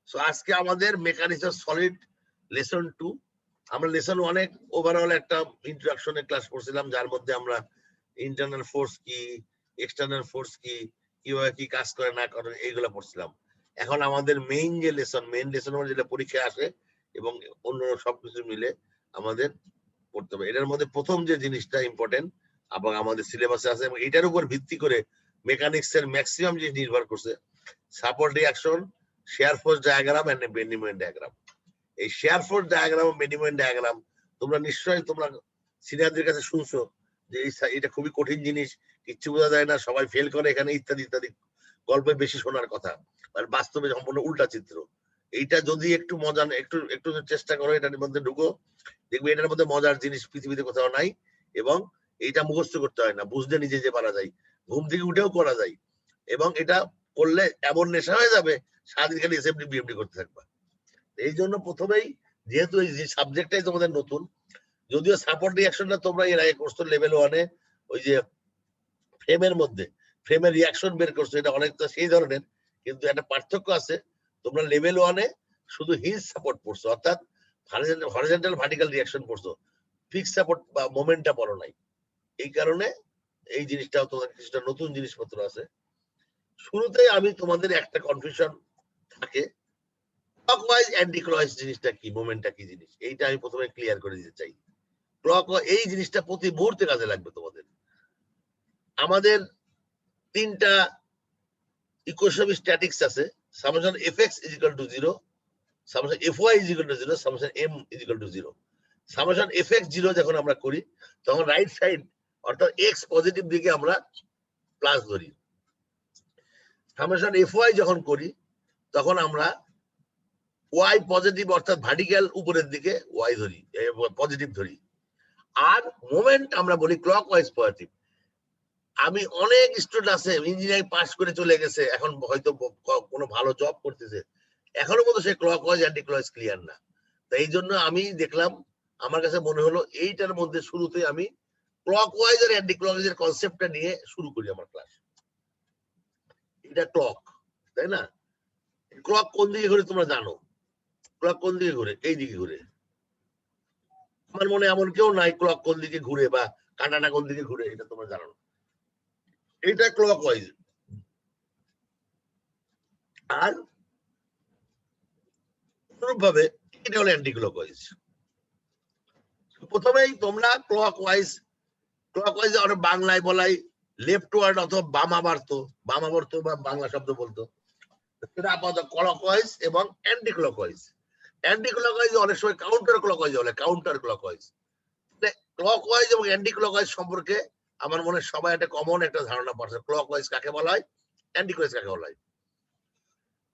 So আজকে আমাদের mechanics of solid lesson 2। আমরা লেসন 1 এ ওভারঅল একটা ইন্ট্রোডাকশনে ক্লাস করছিলাম, যার মধ্যে আমরা ইন্টারনাল ফোর্স কি, এক্সটার্নাল ফোর্স কি, কিভাবে কি কাজ করে না করে এইগুলো পড়ছিলাম। এখন আমাদের মেইন যে মেইন লেসন যেটা পরীক্ষায় আসে এবং অন্য সবকিছু মিলে আমাদের পড়তে হবে। এটার মধ্যে প্রথম যে জিনিসটা ইম্পর্টেন্ট এবং আমাদের সিলেবাসে আছে এবং এটার উপর ভিত্তি করে মেকানিক্স এর ম্যাক্সিমাম জিনিস নির্ভর করছে, support reaction, shear force diagram and bending diagram. এই শেয়ার ফোর্স ডায়াগ্রাম ও বেন্ডিং ডায়াগ্রাম তোমরা নিশ্চয়ই তোমরা সিনিয়রদের কাছে শুনছো যে এটা খুবই কঠিন জিনিস, কিচ্ছু বোঝা যায় না, সবাই ফেল করে এখানে, ইত্যাদি ইত্যাদি গল্পে বেশি শোনার কথা, আর বাস্তবে সম্পূর্ণ উল্টা চিত্র। এইটা যদি একটু মজা একটু একটু চেষ্টা করো, এটার মধ্যে ঢুকো, দেখবে এটার মধ্যে মজার জিনিস পৃথিবীতে কোথাও নাই। এবং এইটা মুখস্থ করতে হয় না, বুঝতে নিজে যে পারা যায়, ঘুম থেকে উঠেও করা যায়। এবং এটা করলে এমন নেশা হয়ে যাবে, সারাদিন খালি এসএমডি বিএমডি করতে থাকবা। এই জন্য প্রথমেই, যেহেতু এই সাবজেক্টটাই তোমাদের নতুন, যদিও সাপোর্ট রিঅ্যাকশনটা তোমরা এর আগে করছো লেভেল 1 এ, ওই যে ফ্রেমের মধ্যে ফ্রেমের রিঅ্যাকশন বের করছো, এটা অনেকটা সেই ধরনের, কিন্তু একটা পার্থক্য আছে। তোমরা লেভেল 1 এ শুধু হিঞ্জ সাপোর্ট পড়ছো, অর্থাৎ হরিজন্টাল ভার্টিক্যাল রিঅ্যাকশন পড়ছো, ফিক্স সাপোর্ট বা মোমেন্টটা পড়ো নাই। এই কারণে এই জিনিসটাও তোমাদের কিছুটা নতুন জিনিসপত্র আছে। শুরুতেই আমি তোমাদের একটা কনফিউশন থাকে, ক্লকওয়াইজ অ্যান্টি ক্লকওয়াইজ জিনিসটা কি, মোমেন্টটা কি জিনিস, এইটা আমি প্রথমে ক্লিয়ার করে দিতে চাই। এই জিনিসটা প্রতি মুহূর্তে কাজে লাগবে তোমাদের। আমাদের তিনটা ইকুয়েশন স্ট্যাটিক্স আছে, summation fx is equal to 0, summation fy is equal to 0, summation m is equal to 0। Summation fx 0 যখন আমরা করি তখন রাইট সাইড অর্থাৎ x পজিটিভ দিকে আমরা প্লাস ধরি, সামেশন fy যখন করি তখন আমরা y পজিটিভ অর্থাৎ ভার্টিক্যাল উপরের দিকে y ধরি, পজিটিভ ধরি। আর মোমেন্ট আমরা বলি ক্লকওয়াইজ পজিটিভ। আমি অনেক স্টুডেন্ট আছে ইঞ্জিনিয়ারিং পাস করে চলে গেছে, এখন হয়তো কোনো ভালো জব করতেছে, এখনো পর্যন্ত সে ক্লকওয়াইজ অ্যান্টি ক্লকওয়াইজ ক্লিয়ার না। তাই এই জন্য আমি দেখলাম, আমার কাছে মনে হলো এইটার মধ্যে শুরুতে আমি ক্লকওয়াইজ আর অ্যান্টি ক্লকওয়াইজ এর কনসেপ্টটা নিয়ে শুরু করি আমার ক্লাস। এটা ক্লক, তাই না? ক্লক কোন দিকে ঘুরে তোমরা জানো? ক্লক কোন দিকে ঘুরে? এই দিকে ঘুরে। আমার মনে এমন কেউ নাই ক্লক কোন দিকে ঘুরে বা কাঁটাটা কোন দিকে ঘুরে এটা তোমরা জানো না। এটা ক্লকওয়াইজ। আর অনুরূপভাবে এটা হলো অ্যান্টি ক্লকওয়াইজ। প্রথমেই তোমরা ক্লকওয়াইজ অনেক বাংলায় বলাই লেফটওয়ার্ড অথবা বামাবর্ত বা বাংলা শব্দ বলতো, সেটা আপাতত ক্লকওয়াইজ এবং অ্যান্টি ক্লকওয়াইজ। অ্যান্টি ক্লকওয়াইজ অনেক সময় কাউন্টার ক্লকওয়াইজ বলে, কাউন্টার ক্লকওয়াইজ। ক্লকওয়াইজ এবং অ্যান্টি ক্লকওয়াইজ সম্পর্কে আমার মনে সবাই একটা কমন একটা ধারণা পাচ্ছে, ক্লকওয়াইজ কাকে বলা হয়, অ্যান্টি ক্লকওয়াইজ কাকে বলা হয়।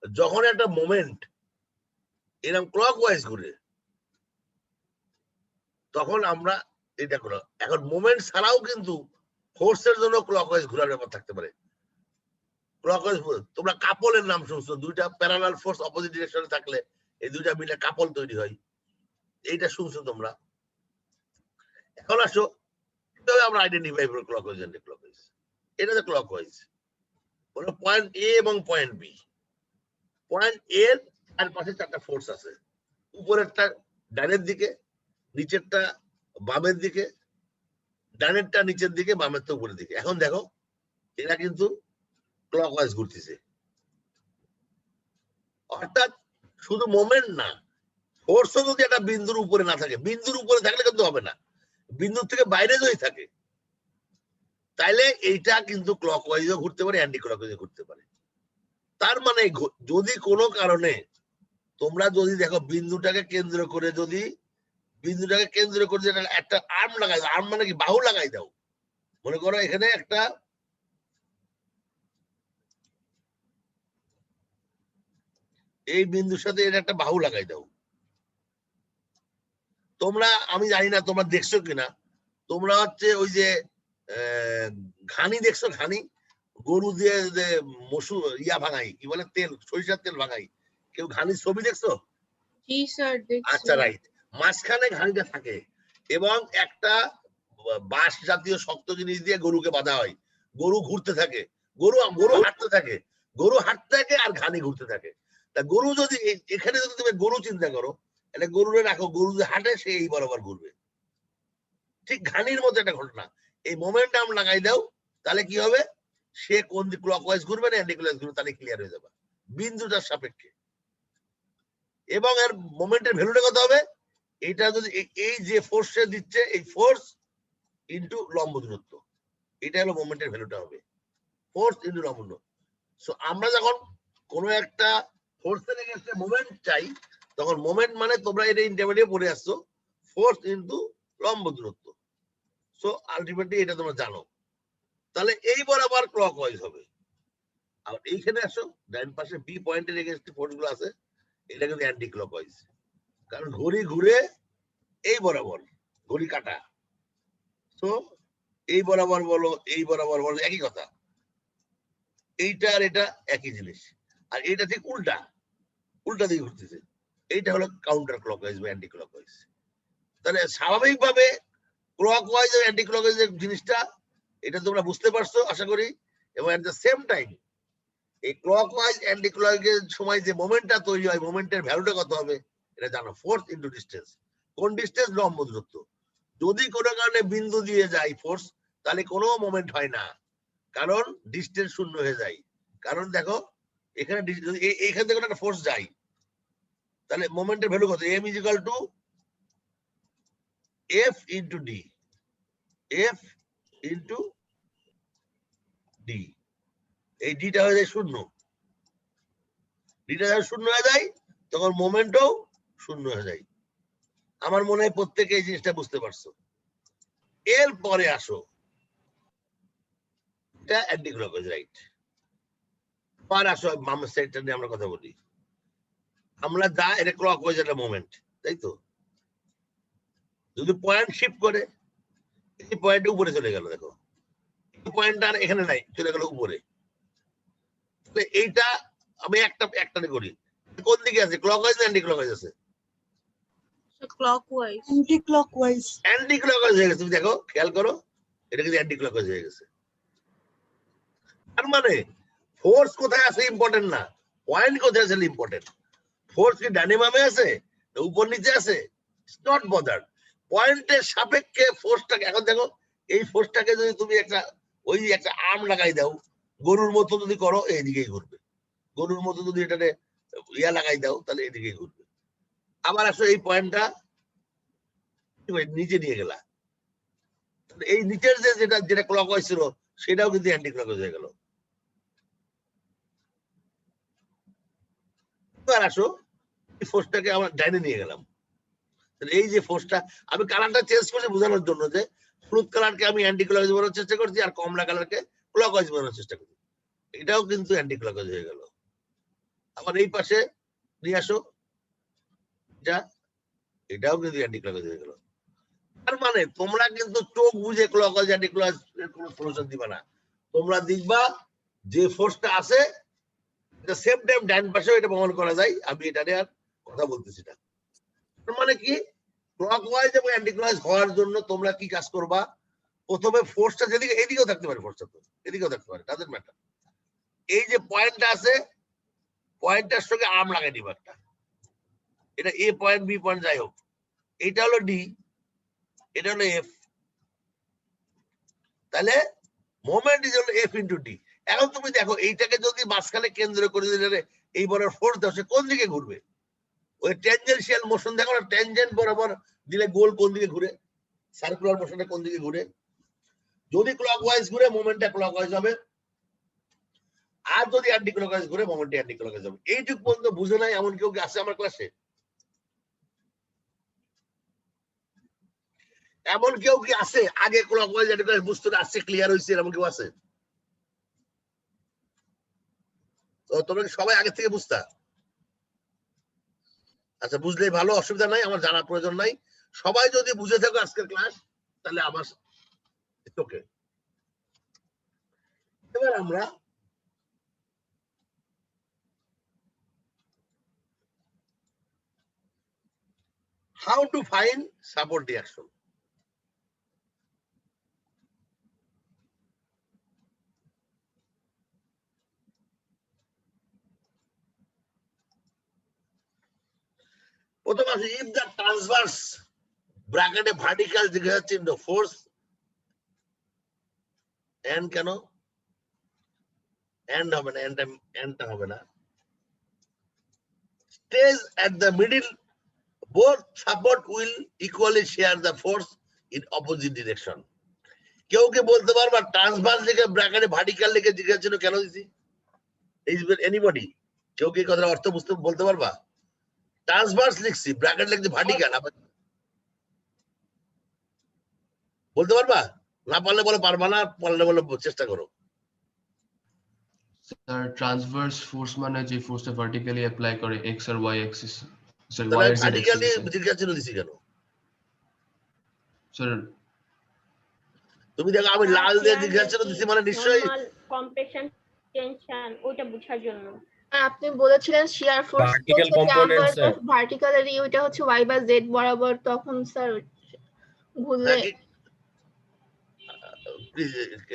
যখন একটা মোমেন্ট এরকম ক্লকওয়াইজ ঘুরে তখন আমরা এটা করো। এখন মোমেন্ট ছাড়াও কিন্তু ফোর্সের জন্য ক্লকওয়াইজ ঘোরার ব্যাপার থাকতে পারে। ক্লকওয়াইজ তোমরা কাপলের নাম শুনছো, দুইটা প্যারালাল ফোর্স অপোজিট ডিরেকশনে থাকলে এই দুইটা মিলে কাপল তৈরি হয়, এইটা শুনছো তোমরা। এখন আসো কিভাবে আমরা আইডেন্টিফাই করব ক্লকওয়াইজ এন্ড ক্লকওয়াইজ। এটা তো ক্লকওয়াইজ হলো পয়েন্ট এ এবং পয়েন্ট বি। পয়েন্ট এ এর চারপাশে চারটা ফোর্স আছে, উপরেরটা ডানের দিকে, নিচেরটা বামের দিকে, ডানেরটা নিচের দিকে, বামেরটা উপরের দিকে। এখন দেখো এরা কিন্তু ক্লকওয়াইজ ঘুরতেছে, অর্থাৎ শুধু মোমেন্ট না, ফোর্সও যদি একটা বিন্দুর উপরে না থাকে, বিন্দুর উপরে থাকলে কিন্তু হবে না, বিন্দুর থেকে বাইরে যদি থাকে তাইলে এইটা কিন্তু ক্লকওয়াইজও ঘুরতে পারে, অ্যান্টি ক্লকওয়াইজও ঘুরতে পারে। তার মানে যদি কোনো কারণে তোমরা যদি দেখো বিন্দুটাকে কেন্দ্র করে যদি একটা আর্ম লাগাই দাও, আর্ম মানে কি বাহু লাগাই দাও, মনে করো এখানে একটা এই বিন্দুর সাথে এর একটা বাহু লাগাই দাও। তোমরা, আমি জানি না তোমরা দেখছো কিনা, তোমরা হচ্ছে ওই যে ঘানি দেখছো, ঘানি গরু দিয়ে যে মসুর ইয়া ভাঙাই, কি বলে তেল, সরিষার তেল ভাঙাই, কেউ ঘানির ছবি দেখছো? জি স্যার দেখছি। আচ্ছা রাইট, মাঝখানে ঘানিটা থাকে এবং একটা বাঁশ জাতীয় শক্ত জিনিস দিয়ে গরুকে বাঁধা হয়, গরু ঘুরতে থাকে, গরু হাঁটতে থাকে, আর ঘানি ঘুরতে থাকে। তা গরু যদি এখানে যদি তুমি গরু চিন্তা করো, এটা গরুরে রাখো, গরু যে হাঁটে সে এই বরাবর ঘুরবে। ঠিক ঘানির মতো একটা ঘটনা। এই মোমেন্টাম লাগাই দাও, তাহলে কি হবে, সে কোন দিক ক্লকওয়াইজ ঘুরবে না অ্যান্টি ক্লকওয়াইজ ঘুরবে, তাহলে ক্লিয়ার হয়ে যাবে বিন্দুটার সাপেক্ষে। এবং এর মোমেন্টের ভ্যালুটা কত হবে, এটা যদি এই যে ফোর্সে দিচ্ছে, এই ফোর্স ইনটু লম্ব দূরত্ব, এটা হলো মোমেন্টের ভ্যালুটা হবে, ফোর্স ইনটু লম্ব দূরত্ব। সো আমরা যখন কোনো একটা ফোর্সের এগেইনস্টে মোমেন্ট চাই, তখন মোমেন্ট মানে তোমরা এটা ইন্টারমিডিয়েট পড়ে আসছো, ফোর্স ইনটু লম্ব দূরত্ব। সো আলটিমেটলি এটা তোমরা জানো। তাহলে এই বরাবর ক্লকওয়াইজ হবে। আর এইখানে আসো, ডান পাশে বি পয়েন্টের এগেইনস্টে ফোর্স গুলো আছে, এটা কিন্তু অ্যান্টি ক্লকওয়াইজ, কারণ ঘড়ি ঘুরে এই বরাবর, ঘড়ি কাটা। তো এই বরাবর বলো, এই বরাবর বলো, একই কথা। এইটা আর এটা একই জিনিস, আর এটা ঠিক উল্টা, উল্টা দিকে ঘুরতেছে। এইটা হলো কাউন্টার ক্লকওয়াইজ বা অ্যান্টি ক্লকওয়াইজ। তাহলে স্বাভাবিকভাবে ক্লকওয়াইজ আর অ্যান্টি ক্লকওয়াইজ জিনিসটা, এটা তোমরা বুঝতে পারছো আশা করি। এবং এট দ্য সেম টাইম এই ক্লকওয়াইজ অ্যান্টি ক্লকওয়াইজের সময় যে মোমেন্টটা তৈরি হয়, মোমেন্টের ভ্যালুটা কত হবে এটা জানো, ফোর্স ইনটু ডিসটেন্স। কোন ডিসটেন্স, লম্ব দূরত্ব। যদি কোনো কারণে বিন্দু দিয়ে যায় ফোর্স, তাহলে কোনো মোমেন্ট হয় না, কারণ ডিসটেন্স শূন্য হয়ে যায়। কারণ দেখো এখানে যদি এইখান থেকে একটা ফোর্স যায়, তাহলে মোমেন্টের ভ্যালু কত, M is equal to F into D, F into D. এই ডিটা হয়ে যায় শূন্য, ডিটা যখন শূন্য হয়ে যায় তখন মোমেন্টও শূন্য হয়ে যায়। আমার মনে হয় প্রত্যেকে এই জিনিসটা বুঝতে পারছো। এর পরে আসো, এটা অ্যান্টি ক্লকওয়াইজ, রাইট। পর আসো বাম সাইডটা নিয়ে আমরা কথা বলি। আমরা যা এটা ক্লকওয়াইজ একটা মোমেন্ট, তাই তো। যদি পয়েন্ট শিফট করে, এই পয়েন্ট উপরে চলে গেল, দেখো পয়েন্টটা আর এখানে নাই, চলে গেল উপরে। এইটা আমি একটা করি, কোন দিকে আছে, ক্লকওয়াইজ না অ্যান্টি ক্লকওয়াইজ আছে? So clockwise. Anti clockwise. Anti clockwise হয়ে গেছে, তুমি দেখো খেয়াল করো, এটা কিন্তু অ্যান্টি ক্লকওয়াইজ হয়ে গেছে। তার মানে ফোর্স কোথায় আছে ইম্পর্টেন্ট না, পয়েন্ট কোথায় আছে ইম্পর্টেন্ট। ফোর্স কি ডানে বামে আছে, উপর নিচে আছে, ইটস নট বদার্ড। পয়েন্টের সাপেক্ষে ফোর্সটাকে, এখন দেখো এই ফোর্সটাকে যদি তুমি একটা ওই একটা আর্ম লাগাই দাও, গরুর মতো যদি করো এইদিকেই ঘুরবে। গরুর মতো যদি এটাতে ইয়া লাগাই দাও, তাহলে এদিকেই ঘুরবে। আবার আসো এই পয়েন্টটা নিচে নিয়ে গেলা, এই নিচের যে যেটা যেটা ক্লকওয়াইজ ছিল, সেটাও কিন্তু অ্যান্টি ক্লকওয়াইজ হয়ে গেল। এবার আসো এই ফোর্সটাকে আমরা ডাইনে নিয়ে গেলাম। এই যে ফোর্সটা, আমি কালারটা চেঞ্জ করছি বোঝানোর জন্য, যে হলুদ কালারকে আমি অ্যান্টি ক্লকওয়াইজ বানানোর চেষ্টা করছি, আর কমলা কালারকে ক্লকওয়াইজ বানানোর চেষ্টা করছি। এটাও কিন্তু অ্যান্টি ক্লকওয়াইজ হয়ে গেল। আবার এই পাশে নিয়ে আসো, এটাও কিন্তু অ্যান্টি ক্লকওয়াইজ হয়ে গেল। তার মানে তোমরা কিন্তু চোখ বুঝে ক্লকওয়াইজ অ্যান্টি ক্লকওয়াইজ কোনো সলিউশন দিবা না। তোমরা দেখবা যে ফোর্সটা আছে, সেম টাইম ডান পাশেও এটা প্রমাণ করা যায়, আমি এটা নিয়ে আর কথা বলতেছি না। তার মানে কি, ক্লকওয়াইজ এবং অ্যান্টি ক্লকওয়াইজ হওয়ার জন্য তোমরা কি কাজ করবা, প্রথমে ফোর্সটা যেদিকে, এদিকেও থাকতে পারে ফোর্সটা, তো এদিকেও থাকতে পারে, ডাজন্ট ম্যাটার। এই যে পয়েন্টটা আছে, পয়েন্টটার সঙ্গে আর্ম লাগাই দিবা একটা, এটা এ পয়েন্ট বি পয়েন্ট যাই হোক, এটা হলো ডি, এটা হলো এফ। তাহলে মোমেন্ট ইজ হলো এফ ইন্টু ডি। এখন তুমি দেখো এইটাকে যদি মাঝখানে কেন্দ্র করে দিলে এই বড় ফোর্স দাও, সে কোন দিকে ঘুরবে, ওই ট্যানজেনশিয়াল মোশন দেখো না, ট্যানজেন্ট বরাবর দিলে গোল কোন দিকে ঘুরে, সার্কুলার মোশনটা কোন দিকে ঘুরে। যদি ক্লকওয়াইজ ঘুরে মোমেন্টটা ক্লকওয়াইজ হবে, আর যদি অ্যান্টি ক্লকওয়াইজ ঘুরে মোমেন্টটা অ্যান্টি ক্লকওয়াইজ হবে। এইটুক পর্যন্ত বুঝে নাই এমন কেউ কি আছে আমার ক্লাসে? এমন কেউ কি আছে আগে ক্লকওয়াইজ অ্যান্টি ক্লকওয়াইজ বুঝতে আসছে, ক্লিয়ার হয়েছে, এমন কেউ আছে? তো তোমরা সবাই আগে থেকে বুঝতা? আচ্ছা, বুঝলেই ভালো, অসুবিধা নাই, আমার জানার প্রয়োজন নাই। সবাই যদি বুঝে থাকো আজকের ক্লাস, তাহলে আমার ওকে। এবার আমরা how to find support reaction. প্রথম আছে if the transverse bracket A vertical দিকে হচ্ছে in the force and কেন and হবে না and টা হবে না stays at the middle both support will equally share the force in opposite direction কেউ কে বলতে পারবা ট্রান্সভার্স লিখে ব্র্যাকেটে ভার্টিক্যাল লিখে জিজ্ঞাসা ছিল কেন দিছি ইজ এনিবডি কেউ কি কথার অর্থ বুঝতে বলতে পারবা ট্রান্সভার্স লিখছি ব্র্যাকেট লিখছি ভার্টিক্যাল বলতে পারবা না পারলে বলো পারবা না পারলে বলো চেষ্টা করো স্যার ট্রান্সভার্স ফোর্স মানে যে ফোর্সটা ভার্টিক্যালি অ্যাপ্লাই করে এক্স আর ওয়াই অ্যাক্সিস স্যার ওয়াই আর জেড ভার্টিক্যালি অ্যাক্সিস জিজ্ঞাসা ছিল দিছি কেন স্যার তুমি দেখো আমি লাল দিয়ে জিজ্ঞাসা ছিল দিছি মানে নিশ্চয়ই কম্প্রেশন টেনশন ওইটা বোঝার জন্য আপনি বলেছিলেন shear force Vertical component, sir. Vertical আর ওইটা হচ্ছে y বা z বরাবর তখন স্যার ভুললে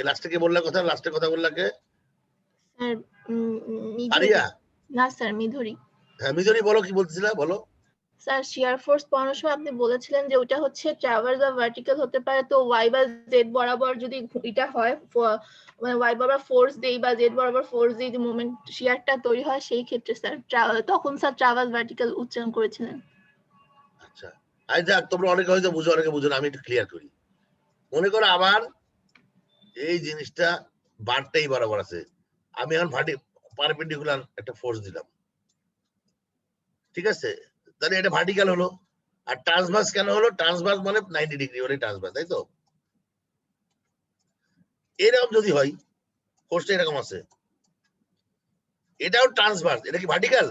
লাস্টে কে বললা কথা লাস্টে কথা বললা কে স্যার আরিয়া না স্যার মিধুরি হ্যাঁ মিজরি বলো কি বলছিলা বলো স্যার শিয়ার ফোর্স পড়ানোর সময় আপনি বলেছিলেন যে ওটা হচ্ছে ট্রাভার্স বা ভার্টিক্যাল হতে পারে তো y বা z বরাবর যদি এটা হয় মানে y বরাবর ফোর্স দেই বা z বরাবর ফোর্স দেই যে মোমেন্ট শিয়ারটা তৈরি হয় সেই ক্ষেত্রে স্যার তখন স্যার ট্রাভার্স ভার্টিক্যাল উচ্চারণ করেছিলেন আচ্ছা আই যাক তোমরা অনেকে হয়তো বুঝো অনেকে বুঝো না আমি একটু ক্লিয়ার করি মনে করো আবার এই জিনিসটা বারটাই বরাবর আছে আমি এখন পারপেন্ডিকুলার একটা ফোর্স দিলাম ঠিক আছে তাহলে এটা ভার্টিক্যাল হলো আর ট্রান্সভার্স কেন হলো ট্রান্সভার্স মানে 90 ডিগ্রি হলে ট্রান্সভার্স তাই তো এরকম যদি হয় ফোর্সটা এরকম আছে এটাও ট্রান্সভার্স এটা কি ভার্টিক্যাল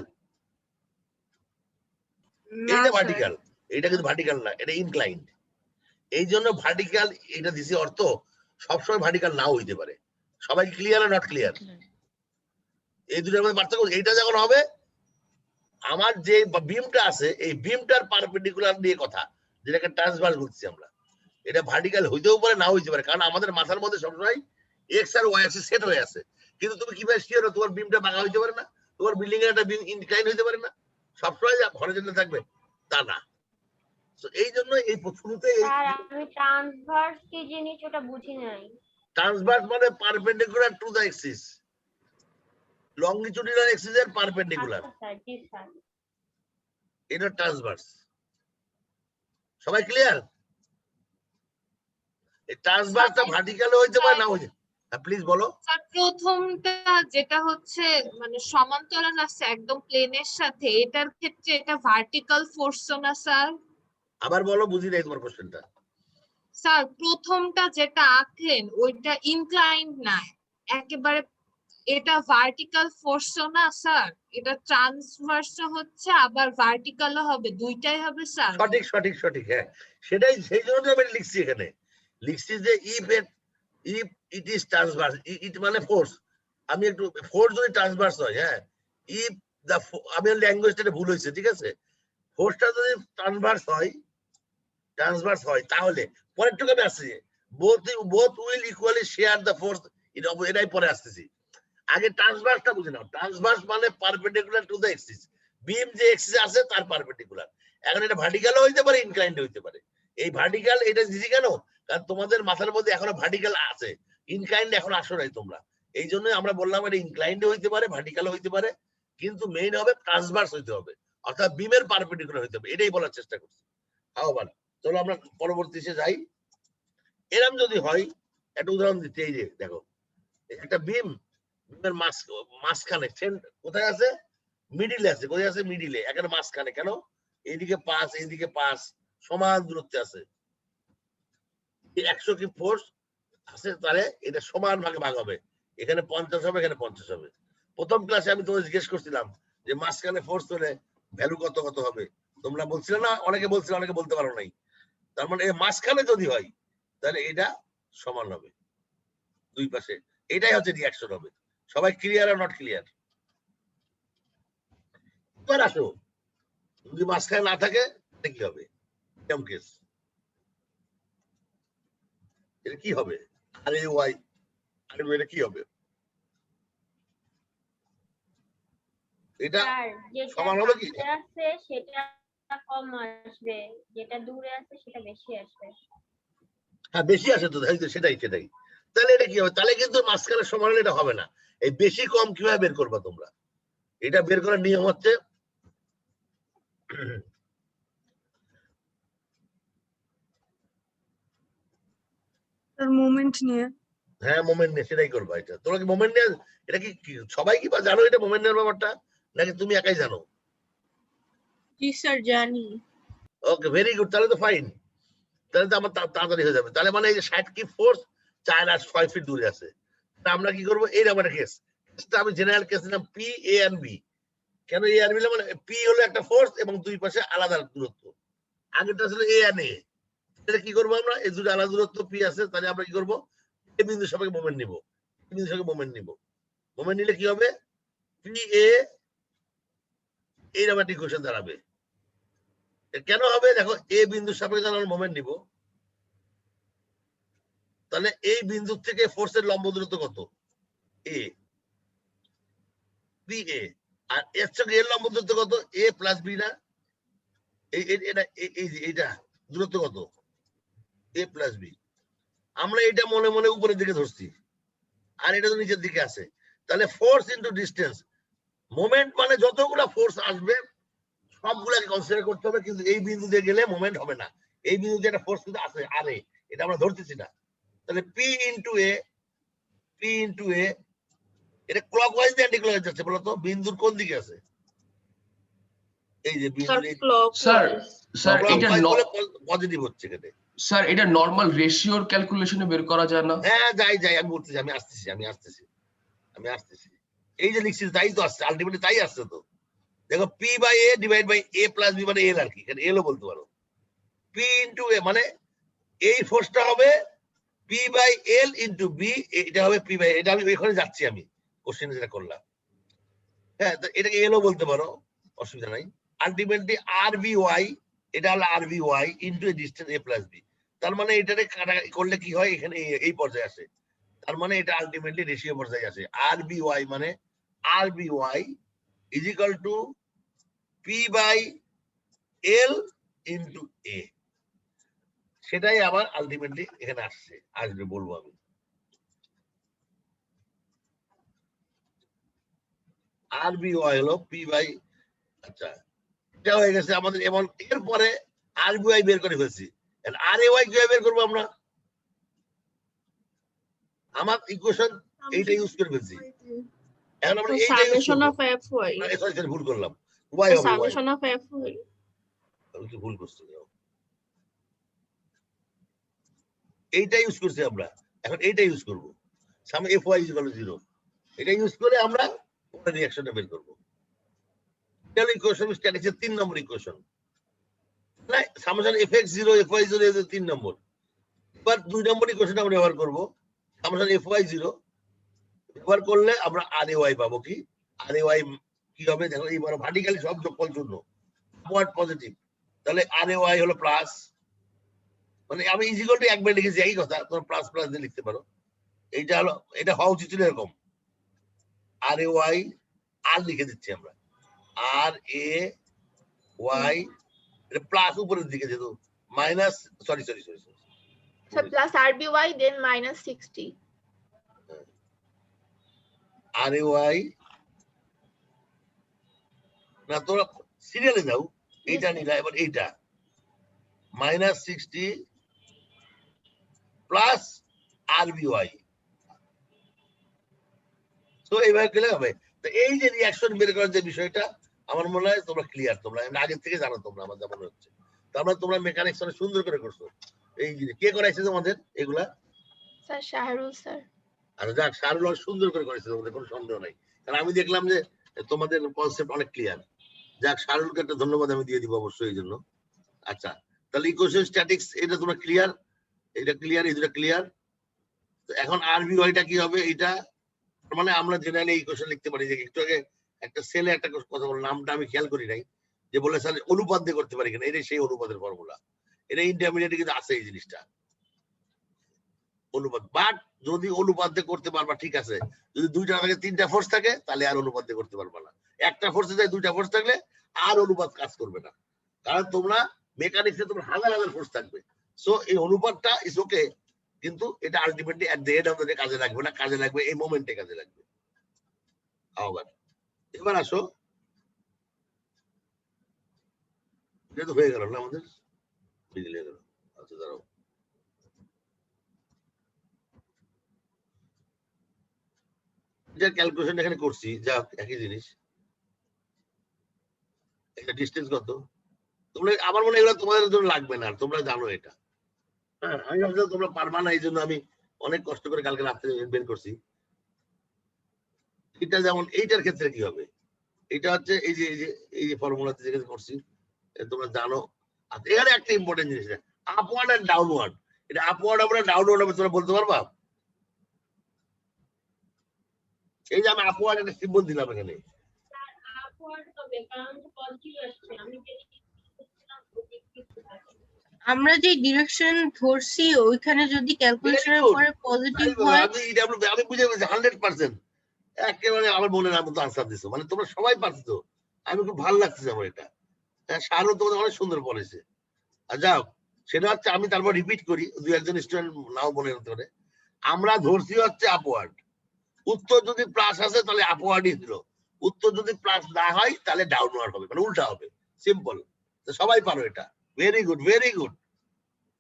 এটা ভার্টিক্যাল এটা কিন্তু ভার্টিক্যাল না এটা ইনক্লাইন্ড এই জন্য ভার্টিক্যাল এটা দিছি অর্থ সবসময় ভার্টিক্যাল নাও হইতে পারে সবাই ক্লিয়ার আর নট ক্লিয়ার এই দুটোর মধ্যে পার্থক্য এইটা যখন হবে আমার যে বিমটা আছে এই বিমটার পারপেন্ডিকুলার নিয়ে কথা যেটাকে ট্রান্সভার্স বলছি আমরা এটা ভার্টিক্যাল হইতেও পারে না হইতে পারে কারণ আমাদের মাথার মধ্যে সবসময় এক্স আর ওয়াই অ্যাক্সিস সেট হয়ে আছে কিন্তু তুমি কিভাবে শিওর তোমার বিমটা বাঁকা হইতে পারে না তোমার বিল্ডিং এর একটা বিম ইনক্লাইন হইতে পারে না সবসময় হরিজন্টাল থাকবে তা না তো এই জন্য এই শুরুতে স্যার আমি ট্রান্সভার্স কি জিনিস ওটা বুঝি নাই ট্রান্সভার্স মানে perpendicular to the Axis longitudinal Axis এর পারপেন্ডিকুলার আচ্ছা স্যার জি স্যার এটা ট্রান্সভার্স সবাই ক্লিয়ার এই ট্রান্সভার্সটা ভার্টিক্যাল হইতে পারে না হইতে প্লিজ বলো স্যার প্রথমটা যেটা হচ্ছে মানে সমান্তরাল আছে একদম প্লেনের সাথে এটার ক্ষেত্রে এটা ভার্টিক্যাল ফোর্স না স্যার আবার বলো বুঝি নাই তোমার কোশ্চেনটা স্যার প্রথমটা যেটা আঁকলেন ওইটা ইনক্লাইন্ড না একেবারে এটা ভার্টিক্যাল ফোর্স না স্যার এটা ট্রান্সভার্স হচ্ছে আবার ভার্টিক্যালও হবে দুইটাই হবে স্যার সঠিক সঠিক সঠিক হ্যাঁ সেটাই সেই জন্য তো আমি লিখছি এখানে লিখছি যে ইফ ইট ইজ ট্রান্সভার্স ইট মানে ফোর্স আমি একটু ফোর্স যদি ট্রান্সভার্স হয় হ্যাঁ ইফ দা আমি ল্যাঙ্গুয়েজটা ভুল হয়েছে ঠিক আছে ফোর্সটা যদি ট্রান্সভার্স হয় তাহলে পরেরটুকু আমি আসছি both will equally share the force এটাই পরে আসতেছি আগে ট্রান্সভার্সটা বুঝে নাও ট্রান্সভার্স মানে পারপেন্ডিকুলার টু দ্য অ্যাক্সিস বিম যে অ্যাক্সিস আছে তার পারপেন্ডিকুলার এখন এটা ভার্টিক্যালও হইতে পারে ইনক্লাইন্ড হইতে পারে এই ভার্টিক্যাল এটা দিছি কেন কারণ তোমাদের মাথার মধ্যে এখনো ভার্টিক্যাল আছে ইনক্লাইন্ড এখন আসো নাই তোমরা এই জন্য আমরা বললাম এটা ইনক্লাইন্ড হইতে পারে ভার্টিক্যাল হইতে পারে কিন্তু মেইন হবে ট্রান্সভার্স হইতে হবে অর্থাৎ বিমের পারপেন্ডিকুলার হইতে হবে এটাই বলার চেষ্টা করছি আবার চলো আমরা পরবর্তী যাই এরকম যদি হয় একটা উদাহরণ দিতে এই যে দেখো একটা বিমের মাঝখানে কোথায় আছে মিডিলে আছে কোথায় আছে মিডিলে এখানে মাঝখানে কেন এইদিকে 5 এইদিকে 5 সমান দূরত্বে আছে 100 কি ফোর্স আছে তাহলে এটা সমান ভাগে ভাগ হবে এখানে 50 হবে এখানে 50 হবে প্রথম ক্লাসে আমি তোমাদের জিজ্ঞেস করছিলাম যে মাঝখানে ফোর্স হলে ভ্যালু কত কত হবে তোমরা বলছিলে না অনেকে বলছিল অনেকে বলতে পারো নাই তার মানে এই মাঝখানে যদি হয় তাহলে এটা সমান হবে দুই পাশে এটাই হচ্ছে রিঅ্যাকশন হবে সবাই ক্লিয়ার আর নট ক্লিয়ার এবার আসো যদি মাঝখানে না থাকে এটা কি হবে এরকম কেস এটা কি হবে আর এই ওয়াই আর এটা কি হবে এটা স্যার যেটা সমান হবে কি আছে সেটা কম আসবে, যেটা দূরে আছে সেটা বেশি আসবে। হ্যাঁ বেশি আসে তো, সেটাই সেটাই। তাহলে এটা কি হবে? তাহলে কিন্তু মাঝখানে সমান এটা হবে না। এই বেশি কম কিভাবে বের করবা তোমরা? এটা বের করার নিয়ম হচ্ছে মোমেন্ট নিয়ে। হ্যাঁ মোমেন্ট নিয়ে সেটাই করবা। এটা তোমরা কি মোমেন্ট নিয়ে, এটা কি সবাই কি বা জানো এটা মোমেন্ট নেওয়ার ব্যাপারটা, নাকি তুমি একাই জানো? জি স্যার জানি। ওকে ভেরি গুড, তাহলে তো ফাইন, তাহলে তো আমার তাড়াতাড়ি হয়ে যাবে। তাহলে মানে এই যে 60 কি ফোর্স 4 আর 6 ফিট দূরে আছে, আমরা কি করবো? এইরকম একটা কেস, আমি জেনারেল কেস নিলাম পি এ এন্ড বি। কেন এ আর বি? মানে পি হলো একটা ফোর্স এবং দুই পাশে আলাদা দূরত্ব। আগেরটা ছিল এ আর এ, এটা কি করবো আমরা? এই দুটো আলাদা দূরত্ব পি আছে, তাহলে আমরা কি করবো? এ বিন্দুর সাপেক্ষে মোমেন্ট নিব, বিন্দুর সাপেক্ষে মোমেন্ট নিব। মোমেন্ট নিলে কি হবে? পি এ এইরকম একটা ইকুয়েশন দাঁড়াবে। কেন হবে? দেখো এ বিন্দুর সাপেক্ষে আমরা মোমেন্ট নিব, তাহলে এই বিন্দু থেকে ফোর্সের লম্ব দূরত্ব কত? এ বি এ, আর এর সঙ্গে এর লম্ব দূরত্ব কত? এ প্লাস বি না? এইটা দূরত্ব কত? A plus B. আমরা এটা মনে মনে উপরের দিকে ধরছি, আর এটা তো নিচের দিকে আছে। তাহলে ফোর্স ইন্টু ডিস্টেন্স, মোমেন্ট মানে যতগুলা ফোর্স আসবে সবগুলাকে কনসিডার করতে হবে, কিন্তু এই বিন্দু দিয়ে গেলে মোমেন্ট হবে না। এই বিন্দুতে একটা ফোর্স কিন্তু আছে আর এ, এটা আমরা ধরতেছি না। তাহলে পি ইন্টু এ, পি ইন্টু এ, এটা ক্লকওয়াইজ না অ্যান্টি ক্লকওয়াইজ যাচ্ছে বলতো? বিন্দুর কোন দিকে আছে? এই যে স্যার বিন্দু স্যার স্যার এটা পজিটিভ হচ্ছে এখানে। স্যার এটা নরমাল রেশিওর ক্যালকুলেশনে বের করা যায় না? হ্যাঁ যাই আমি বলতেছি, আমি আসতেছি। এই যে লিখছি তাই তো আসছে, আলটিমেটলি তাই আসছে তো। দেখো P by A divide by A plus B মানে এল আর কি, এখানে এলও বলতে পারো। পি ইন্টু এ মানে এই ফোর্সটা হবে P by L into B, এটা হবে পি বাই, এটা আমি ওইখানে যাচ্ছি, আমি কোশ্চেন যেটা করলাম। হ্যাঁ এটাকে এলও বলতে পারো, অসুবিধা নাই। আলটিমেটলি আর বি ওয়াই, এটা হলো আর B Y into A distance A plus B. তার মানে এটাকে করলে কি হয়? এখানে এই পর্যায়ে আসে, তার মানে এটা আলটিমেটলি রেশিও পর্যায়ে আসে। আর বি ওয়াই মানে আর B Y is equal to P by L into A, সেটাই আবার আলটিমেটলি এখানে আসবে বলবো আমি। আর বি ওয়াই হলো পি বাই, আচ্ছা এটা হয়ে গেছে আমাদের। এমন এরপরে আর বি ওয়াই বের করে ফেলছি, আর এ ওয়াই কিভাবে বের করবো আমরা? আমার ইকুয়েশন এইটা ইউজ করে ফেলছি, এখন আমরা এইটা ইউজ সামেশন করব। অফ এফ ওয়াই, সরি ভুল করলাম, ওয়াই হবে, Y summation of F Y. আমি কি ভুল করছি? এইটা ইউজ করছি আমরা, এখন এইটা ইউজ করব, সামনে এফ ওয়াই ইকুয়াল টু 0, এটা ইউজ করে আমরা পরে রিঅ্যাকশনটা বের করব। এটা ইকুয়েশন স্ট্যাটিক্সের 3 নম্বর ইকুয়েশন, না summation F X 0 F Y 0 এর 3 নম্বর। এবার 2 নম্বর ইকুয়েশনটা আমরা ব্যবহার করব, সামেশন এফ ওয়াই 0 ব্যবহার করলে আমরা আর এ ওয়াই পাবো। কি আর এ ওয়াই কি হবে? দেখো এইবার ভার্টিক্যালি সব যোগফল শূন্য, আপওয়ার্ড পজিটিভ, তাহলে আর এ ওয়াই হলো প্লাস, মানে আমি ইজিকল টু একবার লিখেছি একই কথা, তোমরা প্লাস প্লাস দিয়ে লিখতে পারো। এইটা হলো, এটা হওয়া উচিত ছিল এরকম, আর এ ওয়াই, আর লিখে দিচ্ছি আমরা আর এ ওয়াই, এটা প্লাস উপরের দিকে যেহেতু minus, sorry So plus RBY then minus 60. R A Y না, তোমরা সিরিয়ালে যাও, এইটা নিলা, এবার এইটা মাইনাস 60 প্লাস আর বি ওয়াই। তো এইভাবে গেলে হবে। তো এই যে রিঅ্যাকশন বের করার যে বিষয়টা, আমার মনে হয় তোমরা ক্লিয়ার, তোমরা আগে থেকে জানো, তোমরা আমার যেমন হচ্ছে, তার মানে তোমরা মেকানিক্স অনেক সুন্দর করে করছো। এই কে করাইছে তোমাদের এগুলা? Sir Shahrul sir. আর যাক, শাহরুল সুন্দর করে করেছে, তোমাদের কোনো সন্দেহ নাই, কারণ আমি দেখলাম যে তোমাদের কনসেপ্ট অনেক ক্লিয়ার। যাক, শাহরুলকে একটা ধন্যবাদ আমি দিয়ে দিব অবশ্যই এই জন্য। আচ্ছা, তাহলে ইকুয়েশন স্ট্যাটিক্স এটা তোমরা ক্লিয়ার, এটা ক্লিয়ার, এই দুটো ক্লিয়ার। এখন আরবি ওয়াইটা কি হবে? এটা মানে আমরা জেনারেলি ইকুয়েশন লিখতে পারি, যে একটু আগে একটা ছেলে একটা কথা বলল, নামটা আমি খেয়াল করি নাই, যে বলে স্যার অনুপাত দিয়ে করতে পারি কিনা, এটা সেই অনুপাতের ফর্মুলা, এটা ইন্টারমিডিয়েটে কিন্তু আছে এই জিনিসটা, অনুপাত। বাট যদি অনুপাত দিয়ে করতে পারবা ঠিক আছে, যদি দুইটা থাকে 3টা ফোর্স থাকে তাহলে আর অনুপাত দিয়ে করতে পারবা না। একটা ফোর্সে যায় 2টা ফোর্স থাকলে আর অনুপাত কাজ করবে না। কারণ তোমরা মেকানিক্সে তোমার হাজার হাজার ফোর্স থাকবে। সো এই অনুপাতটা ইজ ওকে, কিন্তু এটা ultimately at the end of the day কাজে লাগবে না, কাজে লাগবে এই মোমেন্টে কাজে লাগবে। আবার এবার আসো, এটা তো হয়ে গেল না আমাদের, মিডিল হয়ে গেল। আচ্ছা দাঁড়াও, এটা ক্যালকুলেশন এখানে করছি, যা একই জিনিস। এটা ডিস্টেন্স কত, তোমরা আমার মনে হয় এগুলো তোমাদের জন্য লাগবে না, তোমরা জানো এটা। হ্যাঁ, আমি ভাবছিলাম তোমরা পারবা না, এই জন্য আমি অনেক কষ্ট করে কালকে রাত্রে বের করছি। এটা যেমন এইটার ক্ষেত্রে কি হবে, এটা হচ্ছে এই যে ফর্মুলাতে যেখানে করছি তোমরা জানো। আচ্ছা, এখানে একটা ইম্পর্টেন্ট জিনিস, আপওয়ার্ড এন্ড ডাউনওয়ার্ড। এটা আপওয়ার্ড হবে না ডাউনওয়ার্ড হবে, তোমরা বলতে পারবা? এই যে আমি আপওয়ার্ড একটা সিম্বল দিলাম এখানে, আমরা যে ডিরেকশন ধরছি ওইখানে যদি ক্যালকুলেশনের পরে পজিটিভ হয়, আমি বুঝে গেছি 100%। একেবারে আমার মনে না মতো আনসার দিছো, মানে তোমরা সবাই পারছো। আমি খুব ভালো লাগছে আমার এটা। হ্যাঁ, শাহরুখ তোমাদের অনেক সুন্দর পড়েছে। আর যাও, সেটা হচ্ছে আমি তারপর রিপিট করি, দুই একজন স্টুডেন্ট নাও মনে হতে পারে। আমরা ধরছি হচ্ছে আপওয়ার্ড, উত্তর যদি প্লাস আসে তাহলে আপওয়ার্ডই ছিল, উত্তর যদি প্লাস না হয় তাহলে ডাউনওয়ার্ড হবে, মানে উল্টা হবে। সিম্পল, সবাই পারো এটা। ভেরি গুড, ভেরি গুড,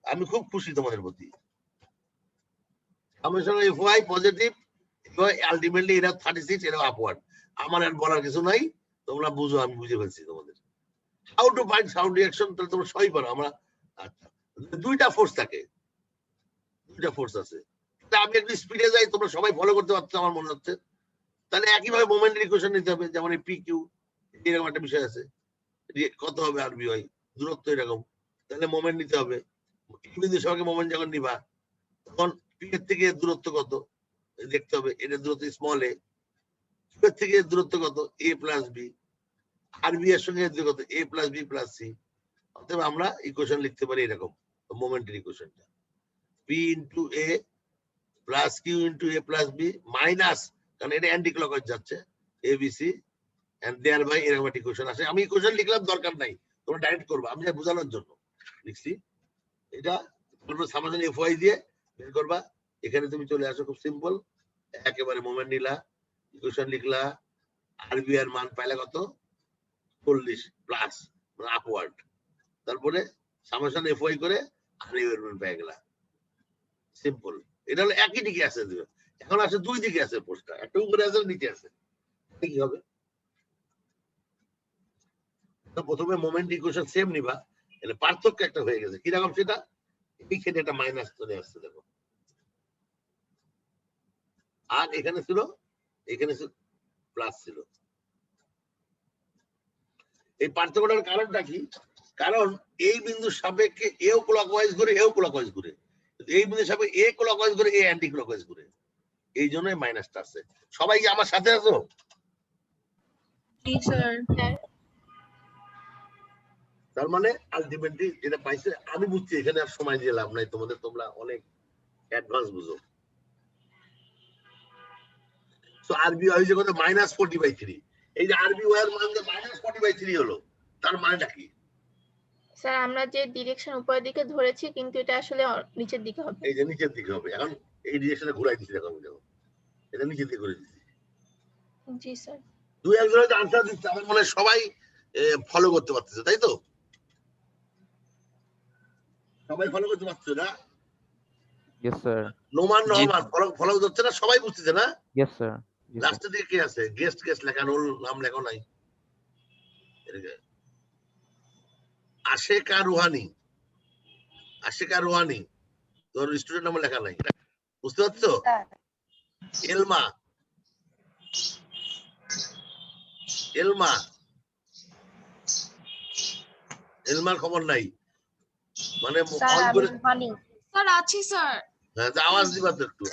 আমি খুব খুশি তোমাদের প্রতি। এফওয়াই পজিটিভ, আলটিমেটলি এটা 36, এটা আপওয়ার্ড। আমার আর বলার কিছু নাই, তোমরা বুঝো, আমি বুঝে ফেলছি তোমাদের। How to find sound reaction, তাহলে তোমরা সবই পারো। আমরা আচ্ছা, দুইটা ফোর্স থাকে, দুইটা ফোর্স আছে। আমি একটু স্পিডে যাই, তোমরা সবাই ফলো করতে পারছো আমার মনে হচ্ছে। তাহলে একইভাবে মোমেন্টের ইকুয়েশন নিতে হবে, যেমন এই পি কিউ, এরকম একটা বিষয় আছে। কত হবে আর বি ওয়াই, দূরত্ব এরকম, তাহলে মোমেন্ট নিতে হবে। বিন্দু সবাইকে মোমেন্ট যখন নিবা, তখন পি এর থেকে দূরত্ব কত দেখতে হবে, এটা দূরত্ব স্মল এ, কিউ এর থেকে দূরত্ব কত এ প্লাস বি, আর বি এর সঙ্গে কত A plus B plus C. অতএব আমরা ইকুয়েশন লিখতে পারি এরকম, মোমেন্টের ইকুয়েশনটা P into A plus Q into A plus B minus, কারণ এটা অ্যান্টি ক্লকওয়াইজ যাচ্ছে, A B C and thereby, এরকম একটা ইকুয়েশন আসে। আমি ইকুয়েশন লিখলাম, দরকার নাই, তোমরা ডাইরেক্ট করবা, আমি বোঝানোর জন্য লিখছি এটা। সামান্য এফওয়াই দিয়ে বের করবা। এখানে তুমি চলে আসো, খুব সিম্পল, একেবারে মোমেন্ট নিলা, ইকুয়েশন লিখলা, আর বি এর মান পাইলা কত 40 প্লাস, মানে আপওয়ার্ড। তারপরে সামেশন এফওয়াই করে আর ইউ এর মান পেয়ে গেলা। সিম্পল, এটা হলো একই দিকে আছে। এখন আছে দুই দিকে আছে পোস্টটা, একটা উপরে আছে নিচে আছে, কি হবে? প্রথমে মোমেন্ট ইকুয়েশন সেম নিবা, এর পার্থক্য একটা হয়ে গেছে, কিরকম সেটা এইখানে একটা মাইনাস চলে আসছে, দেখো। আর এখানে ছিল, এখানে প্লাস ছিল। এই পার্থক্যটার কারণটা কি? কারণ এই বিন্দুর সাপেক্ষে এও ক্লকওয়াইজ ঘুরে, এও ক্লকওয়াইজ ঘুরে, এই বিন্দুর সাপেক্ষে এ ক্লকওয়াইজ ঘুরে, এ অ্যান্টি ক্লকওয়াইজ ঘুরে, এই জন্যই মাইনাসটা আছে। সবাই কি আমার সাথে আছো? জি স্যার। তার মানে আলটিমেটলি যেটা পাইছে, আমি বুঝছি, এখানে আর সময় দিয়ে লাভ নাই তোমাদের, তোমরা অনেক অ্যাডভান্স বুঝো। সো আরবি হয়েছে কত -40/3। এই যে আরবি ওয়ার মান যে -40/3 হলো, তার মানেটা কি? স্যার আমরা যে ডিরেকশন উপরের দিকে ধরেছি, কিন্তু এটা আসলে নিচের দিকে হবে। এই যে নিচের দিকে হবে। এখন এই ডিরেকশনে ঘুরাই দিছি, দেখো আমি, দেখো এটা নিচের দিকে করে দিছি। জি স্যার। দুই একজন হয়তো আনসার দিচ্ছে, আমার মনে হয় সবাই ফলো করতে পারতেছে, তাই তো? সবাই ফলো করতে পারছে না? Yes, sir. Noman Rahman follow করছে না? সবাই বুঝতেছে না? Yes, sir. Yes, sir. লাস্টের দিকে কে আছে? গেস্ট লেখা, ওর নাম লেখা নাই। আশেকা রুহানি, আশেকা রুহানি, তোর স্টুডেন্ট নাম লেখা নাই, বুঝতে পারছো? এলমা, এলমা, এলমার খবর নাই, মানে স্যার আছি স্যার। হ্যাঁ, আওয়াজ দিবা তো একটু।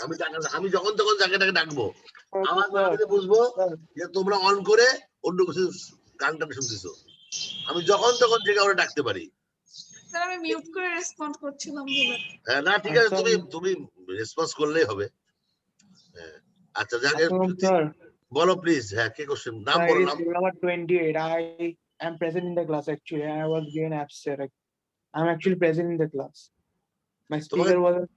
আমি যখন তখন জায়গাটাকে ডাকবো, আওয়াজ দিলে বুঝবো যে তোমরা অন করে অন্য কিছু গান টান শুনতেছো। আমি যখন তখন যে কাউকে ডাকতে পারি। স্যার আমি মিউট করে রেসপন্ড করছিলাম। হ্যাঁ, না ঠিক আছে, তুমি রেসপন্স করলেই হবে। হ্যাঁ, আচ্ছা, যাকে বলো প্লিজ। হ্যাঁ, কে কোশ্চেন? নাম বলো, নাম। Number 28. I'm present in the class actually. I was given absent. I'm actually present in the class. My speaker was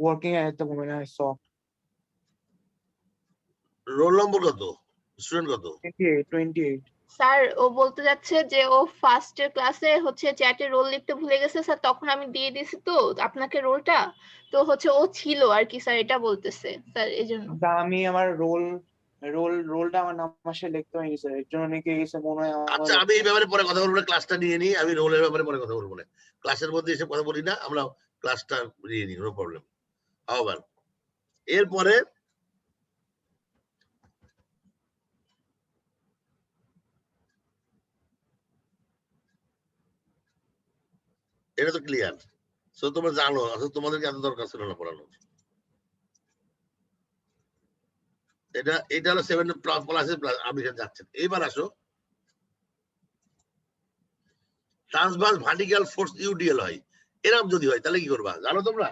working at the moment. I saw roll number কত, স্টুডেন্ট কত? 28. Sir ও বলতে যাচ্ছে যে ও ফার্স্টের ক্লাসে হচ্ছে চ্যাটে রোল লিখতে ভুলে গেছে স্যার, তখন আমি দিয়ে দিছি তো আপনাকে রোলটা, তো হচ্ছে ও ছিল আর কি স্যার, এটা বলতেছে স্যার এই জন্য। আমি আমার রোলটা আমার নামের সাথে লিখতে হয়নি স্যার, এর জন্য লিখে গেছে মনে হয়। আচ্ছা আমি এই ব্যাপারে পরে কথা বলবো না, ক্লাসটা নিয়ে নিই, আমি রোলের ব্যাপারে পরে কথা বলবো না, ক্লাসের মধ্যে এসে কথা বলি না, আমরা ক্লাসটা নিয়ে নিই, নো প্রবলেম। আবার এরপরে এটা তো ক্লিয়ার, সো তোমরা জানো, আসলে তোমাদেরকে এত দরকার ছিল না পড়ানোর। এটা হলো 7 প্লাসের প্লাস, আপনি যাচ্ছেন। এইবার আসো ট্রান্সভার্স ভার্টিক্যাল ফোর্স ইউডিএল হয়, এরকম যদি হয় তাহলে কি করবা জানো তোমরা?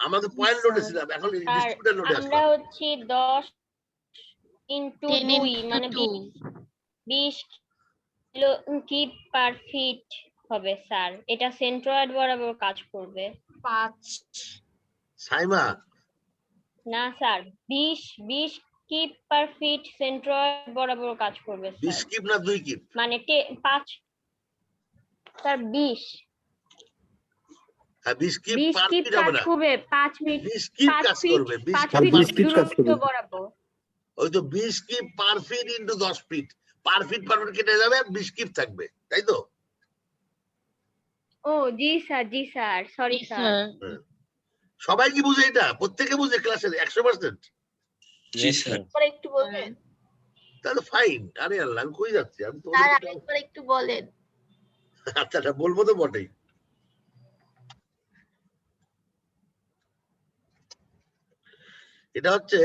আমাদের পয়েন্ট লোডে ছিলাম, এখন ডিস্ট্রিবিউটেড লোডে আমরা আসলাম। হচ্ছে 10 ইনটু 2 মানে 20 কিলো কি পার ফিট হবে স্যার, এটা সেন্ট্রয়েড বরাবর কাজ করবে। 5 সাইমা না স্যার 20 কি পার ফিট সেন্ট্রয়েড বরাবর কাজ করবে 20 স্যার, কিপ না 2 কিপ? মানে 5 স্যার 20 হ্যাঁ 20 কিপ 20 পার কি ফিট হবে কাজ না, করবে 5 মিনিট 20 কিপ 5 কাজ ফিট করবে, 5 20 ফিট দূরত্ব বরাবর। ওই তো 20 kip per feet into 10 feet, per feet কেটে যাবে, 20 কিপ থাকবে, তাই তো? ও জি স্যার সরি স্যার। সবাই কি বুঝে এটা? প্রত্যেকে বুঝে ক্লাসের 100%? জি স্যার। পরে একটু বলবেন তাহলে ফাইন। আরে আল্লাহ আমি কই যাচ্ছি, আমি তো স্যার, আরেকবার একটু বলেন। আচ্ছা আচ্ছা বলবো তো বটেই। এটা হচ্ছে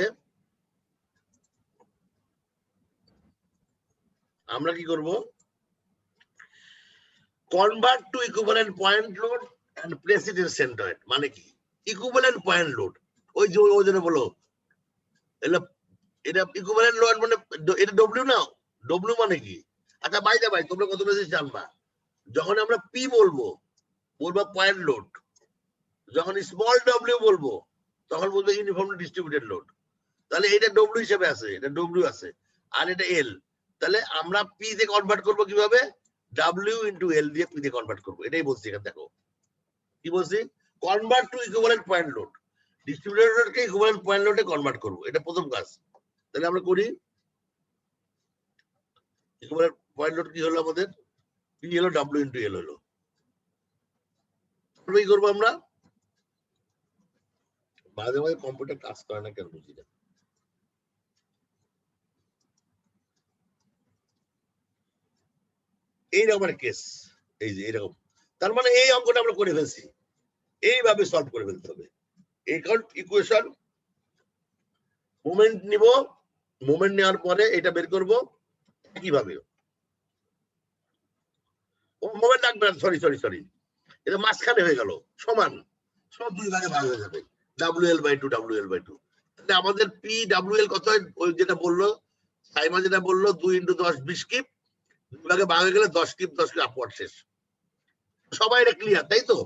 আমরা কি করব, convert to equivalent point load and place it in centroid. মানে কি ইকুইভ্যালেন্ট পয়েন্ট লোড? ওই যে ওই জন্য বলো এটা ইকুইভ্যালেন্ট লোড মানে এটা ডব্লিউ না, ডব্লিউ মানে কি? আচ্ছা বাই দা ভাই তোমরা কত বেশি জানবা, যখন আমরা পি বলবো পয়েন্ট লোড, যখন স্মল ডব্লিউ বলবো তখন বলবো ইউনিফর্মলি ডিস্ট্রিবিউটেড লোড। তাহলে এটা ডব্লিউ হিসেবে আছে, এটা ডব্লিউ আছে, আর এটা এল। তাহলে আমরা পি তে কনভার্ট করবো কিভাবে? ডাব্লিউ ইন্টু এল দিয়ে পি তে কনভার্ট করবো, এটাই বলছি এখানে। দেখো কি বলছি, convert to equivalent point load, distributed লোডকে ইকুইভ্যালেন্ট পয়েন্ট লোডে কনভার্ট করবো, এটা প্রথম কাজ। তাহলে আমরা করি, ইকুইভ্যালেন্ট পয়েন্ট লোড কি হলো আমাদের? পি হলো ডাব্লিউ ইন্টু এল হলো। কি করবো আমরা? মাঝে মাঝে কম্পিউটার কাজ করে না কেন বুঝি না। এইরকম একটা কেস, এই যে এরকম, তার মানে এই অঙ্কটা আমরা করে ফেলছি, এইভাবে সলভ করে ফেলতে হবে। এই ইকুয়েশন মোমেন্ট নিব, মোমেন্ট নেওয়ার পরে এটা বের করব কিভাবে। ও মোমেন্ট লাগবে না, সরি এটা মাঝখানে হয়ে গেল, সমান, সব দুই ভাগে ভাগ হয়ে যাবে, WL/2 WL/2। তাহলে আমাদের পি ডাব্লিউএল কত হয়? ওই যেটা বললো সাইমা, যেটা বললো 2 × 10 20 কিপ, দুই ভাগে ভাগ হয়ে গেলে 10 কিপ আপওয়ার্ড শেষ। সবাই এটা ক্লিয়ার তাই তো?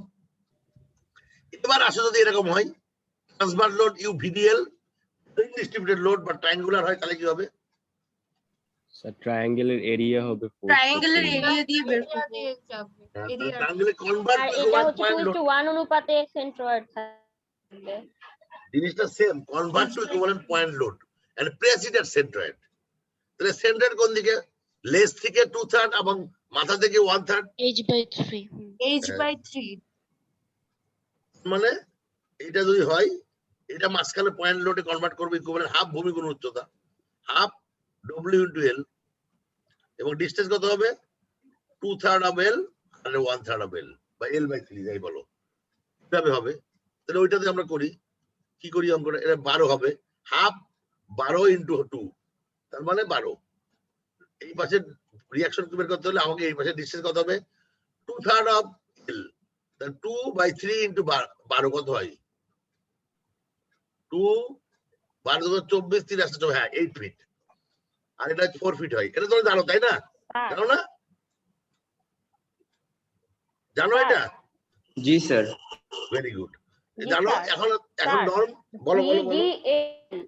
এবার আসলে যদি এরকম হয় ট্রান্সভার্স লোড ইউভিডিএল ডিস্ট্রিবিউটেড লোড বা ট্রায়াঙ্গুলার হয় তাহলে কি হবে? স্যার ট্রায়াঙ্গেলের এরিয়া হবে 4। ট্রায়াঙ্গেলের এরিয়া দিয়ে বের করব। ট্রায়াঙ্গেলে কনভার্ট আর টু এটা ওয়ান হচ্ছে পয়েন্ট লোড, 2:1 অনুপাতে সেন্ট্রয়েড থাকবে। জিনিসটা same, convert to equivalent point load and place it at centroid. তাহলে সেন্ট্রয়েড কোন দিকে? লেস থেকে 2/3 এবং মাথা থেকে 1/3, h/3 মানে এটা যদি হয়, এটা মাঝখানে পয়েন্ট লোডে কনভার্ট করবে ইকুইভ্যালেন্ট হাফ ভূমি গুণ উচ্চতা, হাফ ডব্লিউ ইন্টু এল, এবং ডিসটেন্স কত হবে? 2/3 অফ এল আর 1/3 অফ এল বা L/3 যাই বলো, কিভাবে হবে? তাহলে ওইটাতে আমরা করি, কি করি অঙ্কটা? এটা 12 হবে, হাফ 12 ইন্টু 2, তার মানে 12। এই পাশে রিঅ্যাকশন বের করতে হলে আমাকে এই পাশে ডিসটেন্স কত হবে? 2/3 অফ এল, তাহলে 2/3 ইন্টু 12 কত হয়? 2 12 24 3 আসছে, হ্যাঁ 8 ফিট। আর এটা 4 ফিট হয়, এটা তোমরা জানো তাই না? স্যার জানো না? জানো স্যার। এটা? जी सर। Very good. জি জানো স্যার। এখন এখন স্যার, নরম বলো বলো বলো VDL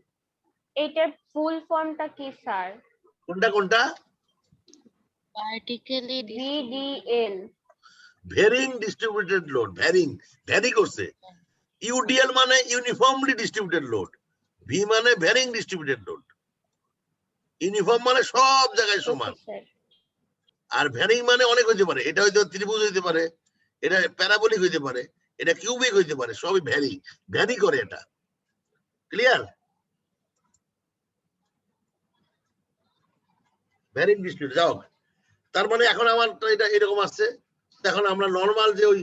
এটার ফুল ফর্মটা কি স্যার? কোনটা কোনটা? Vertically VDL varying distributed load, vary করছে। ইউডিএল মানে ইউনিফর্মলি ডিস্ট্রিবিউটেড লোড, ভি মানে ভ্যারিং ডিস্ট্রিবিউটেড লোড। ইউনিফর্ম মানে সব জায়গায় ওকে সমান, স্যার। আর ভ্যারিং মানে অনেক হইতে পারে। এটা হয়তো ত্রিভুজ হইতে পারে, এটা প্যারাবোলিক হইতে পারে, এটা কিউবিক হইতে পারে, সবই ভ্যারি করে। এটা ক্লিয়ার? Varying distributed. যাও, তার মানে এখন আমার এটা এরকম আসছে। এখন আমরা নরমাল যে ওই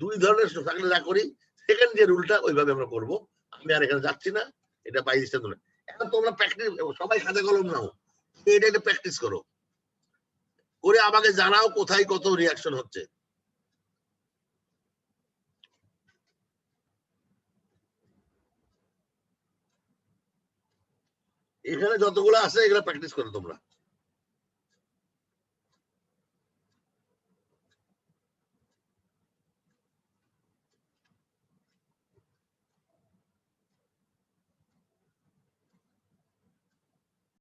দুই ধরনের থাকলে যা করি, সেকেন্ড যে রুলটা ওইভাবে আমরা করব। আমি আর এখানে যাচ্ছি না, এটা বাই দৃষ্টান্ত নয়। এখন তোমরা প্র্যাকটিস, সবাই খাতা কলম নাও, এটা একটা প্র্যাকটিস করো, করে আমাকে জানাও কোথায় কত রিয়াকশন হচ্ছে। এখানে যতগুলো আছে এগুলো প্র্যাকটিস করো তোমরা।